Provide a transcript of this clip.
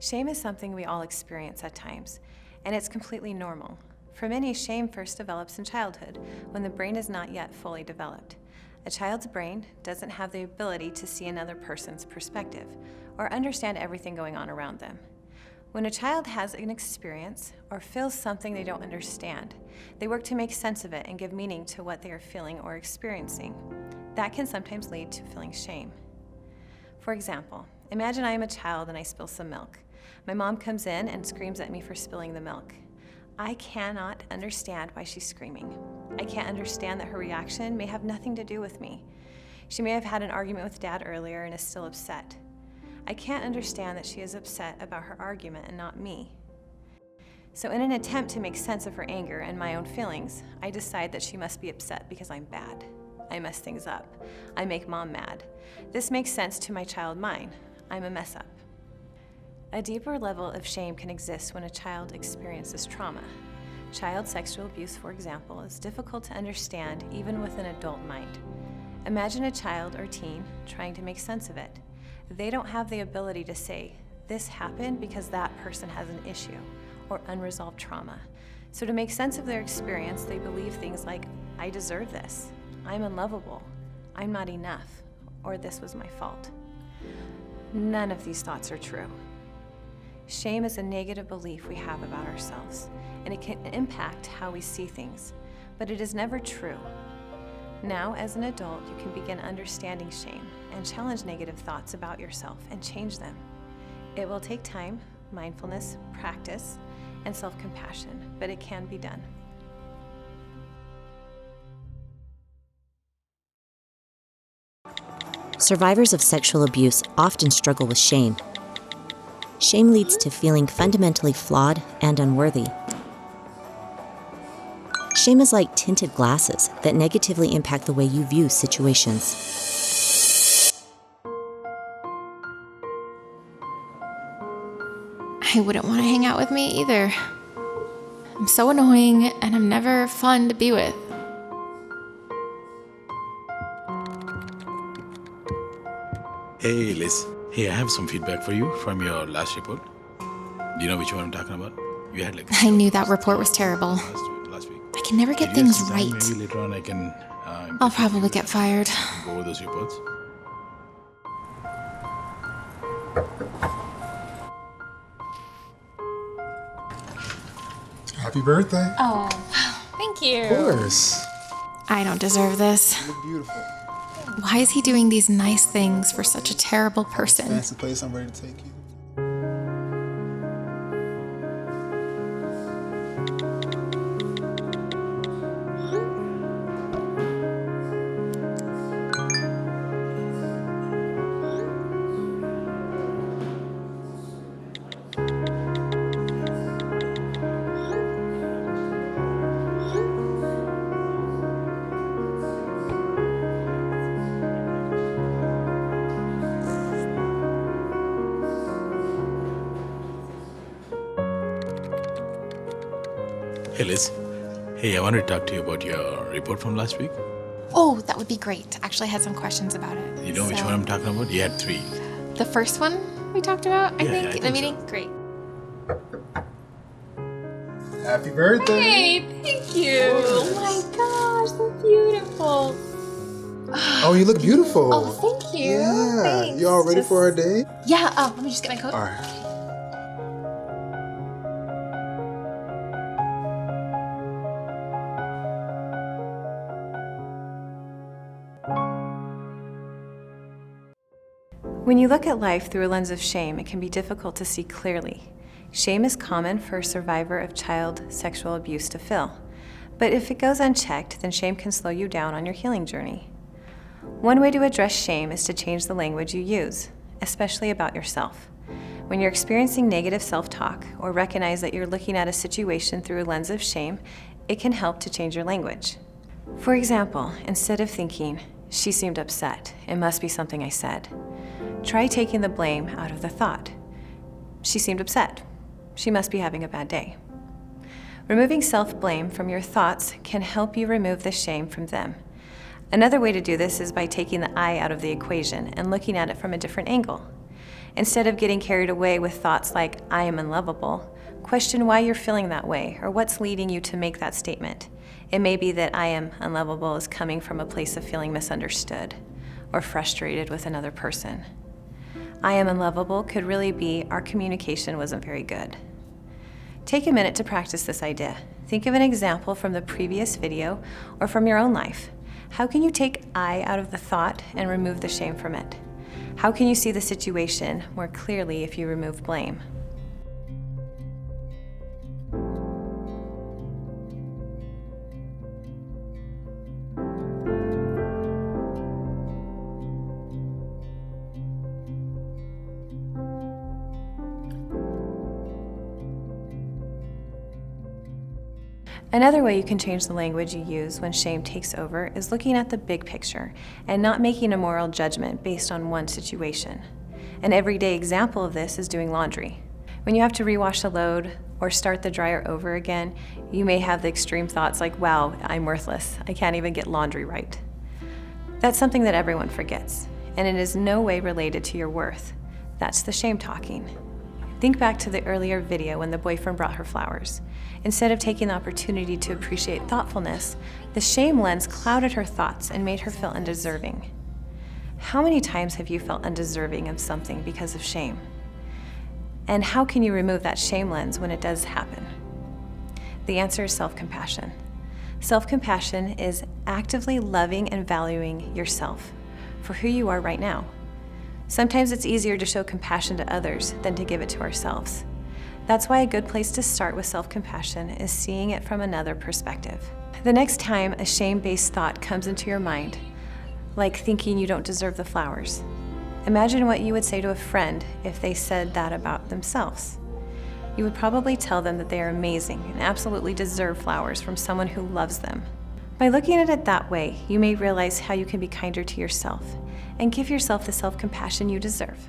Shame is something we all experience at times, and it's completely normal. For many, shame first develops in childhood, when the brain is not yet fully developed. A child's brain doesn't have the ability to see another person's perspective or understand everything going on around them. When a child has an experience or feels something they don't understand, they work to make sense of it and give meaning to what they are feeling or experiencing. That can sometimes lead to feeling shame. For example, imagine I am a child and I spill some milk. My mom comes in and screams at me for spilling the milk. I cannot understand why she's screaming. I can't understand that her reaction may have nothing to do with me. She may have had an argument with Dad earlier and is still upset. I can't understand that she is upset about her argument and not me. So in an attempt to make sense of her anger and my own feelings, I decide that she must be upset because I'm bad. I mess things up. I make Mom mad. This makes sense to my child mind. I'm a mess up. A deeper level of shame can exist when a child experiences trauma. Child sexual abuse, for example, is difficult to understand even with an adult mind. Imagine a child or teen trying to make sense of it. They don't have the ability to say, this happened because that person has an issue or unresolved trauma. So to make sense of their experience, they believe things like, I deserve this, I'm unlovable, I'm not enough, or this was my fault. None of these thoughts are true. Shame is a negative belief we have about ourselves, and it can impact how we see things, but it is never true. Now, as an adult, you can begin understanding shame and challenge negative thoughts about yourself and change them. It will take time, mindfulness, practice, and self-compassion, but it can be done. Survivors of sexual abuse often struggle with shame. Shame leads to feeling fundamentally flawed and unworthy. Shame is like tinted glasses that negatively impact the way you view situations. I wouldn't want to hang out with me either. I'm so annoying and I'm never fun to be with. Hey Liz, hey, I have some feedback for you from your last report. Do you know which one I'm talking about? You had I knew that report was terrible. last week. I can never get Did you have things some time? right. Maybe later on I can. I'll probably get fired. Go over those reports. Happy birthday. Oh, thank you. Of course. I don't deserve this. You look beautiful. Why is he doing these nice things for such a terrible person? Fancy place I'm ready to take you. Hey Liz, hey, I wanted to talk to you about your report from last week. Oh, that would be great. Actually, I had some questions about it. You know which one I'm talking about? You had 3. The first one we talked about, I Yeah, think, I in the think meeting? so. Great. Happy birthday. Hey, thank you. Oh my gosh, so beautiful. Oh, you look beautiful. Oh, thank you. Yeah. Thanks. You all ready for our date? Yeah, let me just get my coat. All right. When you look at life through a lens of shame, it can be difficult to see clearly. Shame is common for a survivor of child sexual abuse to feel. But if it goes unchecked, then shame can slow you down on your healing journey. One way to address shame is to change the language you use, especially about yourself. When you're experiencing negative self-talk or recognize that you're looking at a situation through a lens of shame, it can help to change your language. For example, instead of thinking, she seemed upset, it must be something I said, try taking the blame out of the thought. She seemed upset. She must be having a bad day. Removing self-blame from your thoughts can help you remove the shame from them. Another way to do this is by taking the I out of the equation and looking at it from a different angle. Instead of getting carried away with thoughts like, I am unlovable, question why you're feeling that way or what's leading you to make that statement. It may be that I am unlovable is coming from a place of feeling misunderstood or frustrated with another person. I am unlovable could really be our communication wasn't very good. Take a minute to practice this idea. Think of an example from the previous video or from your own life. How can you take I out of the thought and remove the shame from it? How can you see the situation more clearly if you remove blame? Another way you can change the language you use when shame takes over is looking at the big picture and not making a moral judgment based on one situation. An everyday example of this is doing laundry. When you have to rewash a load or start the dryer over again, you may have the extreme thoughts like, wow, I'm worthless. I can't even get laundry right. That's something that everyone forgets, and it is no way related to your worth. That's the shame talking. Think back to the earlier video when the boyfriend brought her flowers. Instead of taking the opportunity to appreciate thoughtfulness, the shame lens clouded her thoughts and made her feel undeserving. How many times have you felt undeserving of something because of shame? And how can you remove that shame lens when it does happen? The answer is self-compassion. Self-compassion is actively loving and valuing yourself for who you are right now. Sometimes it's easier to show compassion to others than to give it to ourselves. That's why a good place to start with self-compassion is seeing it from another perspective. The next time a shame-based thought comes into your mind, like thinking you don't deserve the flowers, imagine what you would say to a friend if they said that about themselves. You would probably tell them that they are amazing and absolutely deserve flowers from someone who loves them. By looking at it that way, you may realize how you can be kinder to yourself and give yourself the self-compassion you deserve.